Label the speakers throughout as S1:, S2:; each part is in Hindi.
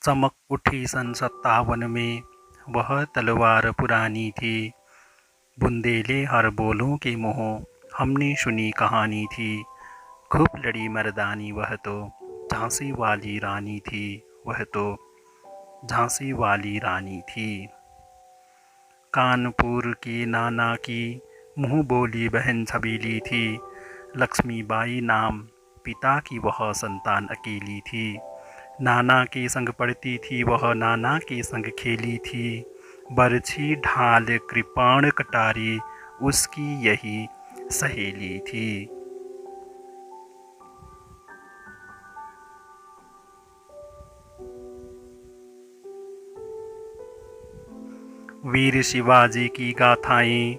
S1: चमक उठी सन 57 में वह तलवार पुरानी थी। बुंदेले हर बोलों के मुँह हमने सुनी कहानी थी। खूब लड़ी मर्दानी वह तो झांसी वाली रानी थी। वह तो झांसी वाली रानी थी। कानपुर की नाना की मुँह बोली बहन छबीली थी। लक्ष्मीबाई नाम पिता की वह संतान अकेली थी। नाना के संग पढ़ती थी वह, नाना के संग खेली थी। बरछी ढाल कृपाण कटारी उसकी यही सहेली थी। वीर शिवाजी की गाथाएं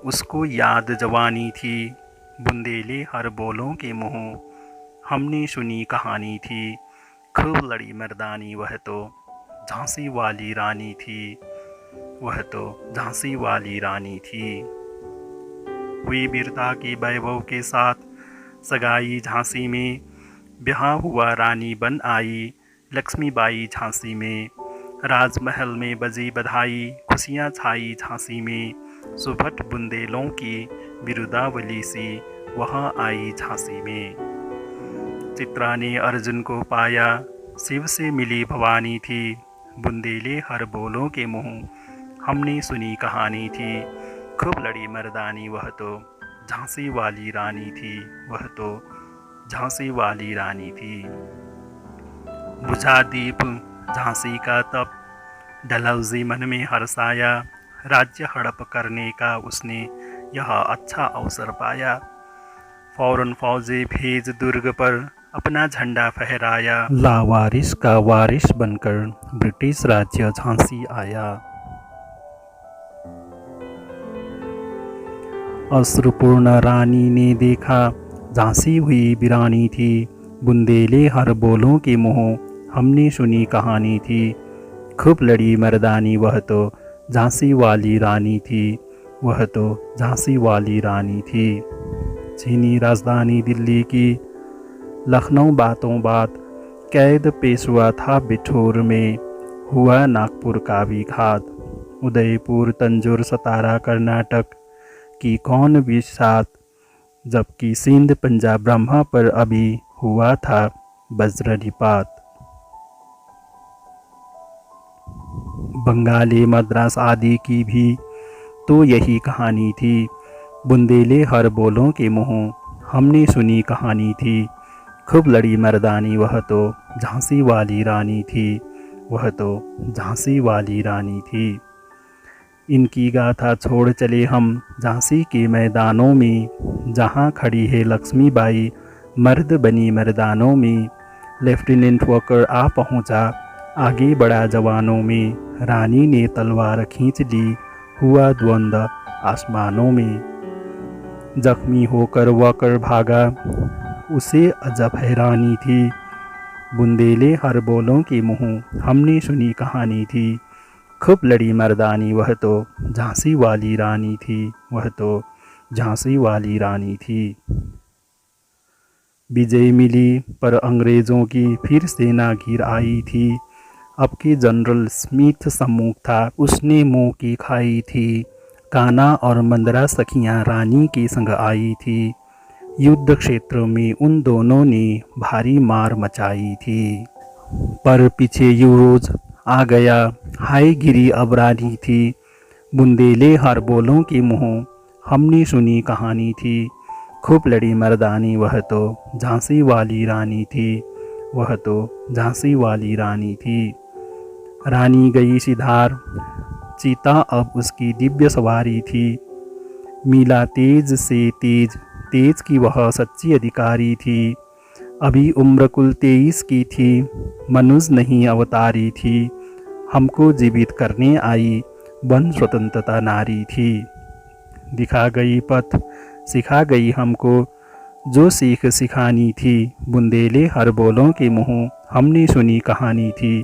S1: उसको याद जवानी थी। बुंदेले हर बोलों के मुँह हमने सुनी कहानी थी। खूब लड़ी मर्दानी वह तो झांसी वाली रानी थी। वह तो झांसी वाली रानी थी। हुई वीरता की वैभव के साथ सगाई झांसी में। ब्याह हुआ रानी बन आई लक्ष्मीबाई झांसी में। राजमहल में बजी बधाई खुशियाँ छाई झांसी में। सुभट बुंदेलों की बिरुदावली सी वहाँ आई झांसी में। चित्रा ने अर्जुन को पाया शिव से मिली भवानी थी। बुंदेले हर बोलों के मुँह हमने सुनी कहानी थी। खूब लड़ी मर्दानी वह तो झांसी वाली रानी थी। वह तो झांसी वाली रानी थी। बुझा दीप झांसी का तप डलहौजी मन में हर्षाया। राज्य हड़प करने का उसने यह अच्छा अवसर पाया। फौरन फौजे भेज दुर्ग पर अपना झंडा फहराया। लावारिस का वारिस बनकर ब्रिटिश राज्य झांसी आया। अश्रुपूर्ण रानी ने देखा झांसी हुई वीरानी थी। बुंदेले हर बोलों के मुँह हमने सुनी कहानी थी। खूब लड़ी मर्दानी वह तो झांसी वाली रानी थी। वह तो झांसी वाली रानी थी। चीनी राजधानी दिल्ली की लखनऊ बातों बात कैद पेशवा था बिठूर में। हुआ नागपुर का भी घात। उदयपुर तंजौर सतारा कर्नाटक की कौन विषाद। जबकि सिंध पंजाब ब्रह्मा पर अभी हुआ था वज्रनिपात। बंगाली मद्रास आदि की भी तो यही कहानी थी। बुंदेले हर बोलों के मुँह हमने सुनी कहानी थी। खूब लड़ी मर्दानी वह तो झांसी वाली रानी थी। वह तो झांसी वाली रानी थी। इनकी गाथा छोड़ चले हम झांसी के मैदानों में। जहाँ खड़ी है लक्ष्मीबाई मर्द बनी मर्दानों में। लेफ्टिनेंट वॉकर आ पहुँचा आगे बढ़ा जवानों में। रानी ने तलवार खींच ली हुआ द्वंद्व आसमानों में। जख्मी होकर वॉकर भागा उसे अजब हैरानी थी। बुंदेले हर बोलों के मुँह हमने सुनी कहानी थी। खूब लड़ी मर्दानी वह तो झांसी वाली रानी थी। वह तो झांसी वाली रानी थी। विजय मिली पर अंग्रेज़ों की फिर सेना घिर आई थी। अब के जनरल स्मिथ सम्मुख था उसने मुँह की खाई थी। कान्हा और मंदरा सखियाँ रानी के संग आई थी। युद्ध क्षेत्र में उन दोनों ने भारी मार मचाई थी। पर पीछे युवराज आ गया हाय गिरी अब रानी थी। बुंदेले हर बोलों के मुँह हमने सुनी कहानी थी। खूब लड़ी मर्दानी वह तो झांसी वाली रानी थी। वह तो झांसी वाली रानी थी। रानी गई सिधार चीता अब उसकी दिव्य सवारी थी। मिला तेज से तेज तेज की वह सच्ची अधिकारी थी। अभी उम्र कुल 23 की थी। मनुज नहीं अवतारी थी। हमको जीवित करने आई वन स्वतंत्रता नारी थी। दिखा गई पथ सिखा गई हमको जो सीख सिखानी थी। बुंदेले हर बोलों के मुँह हमने सुनी कहानी थी।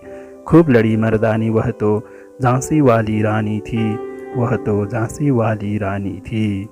S1: खूब लड़ी मर्दानी वह तो झांसी वाली रानी थी। वह तो झांसी वाली रानी थी।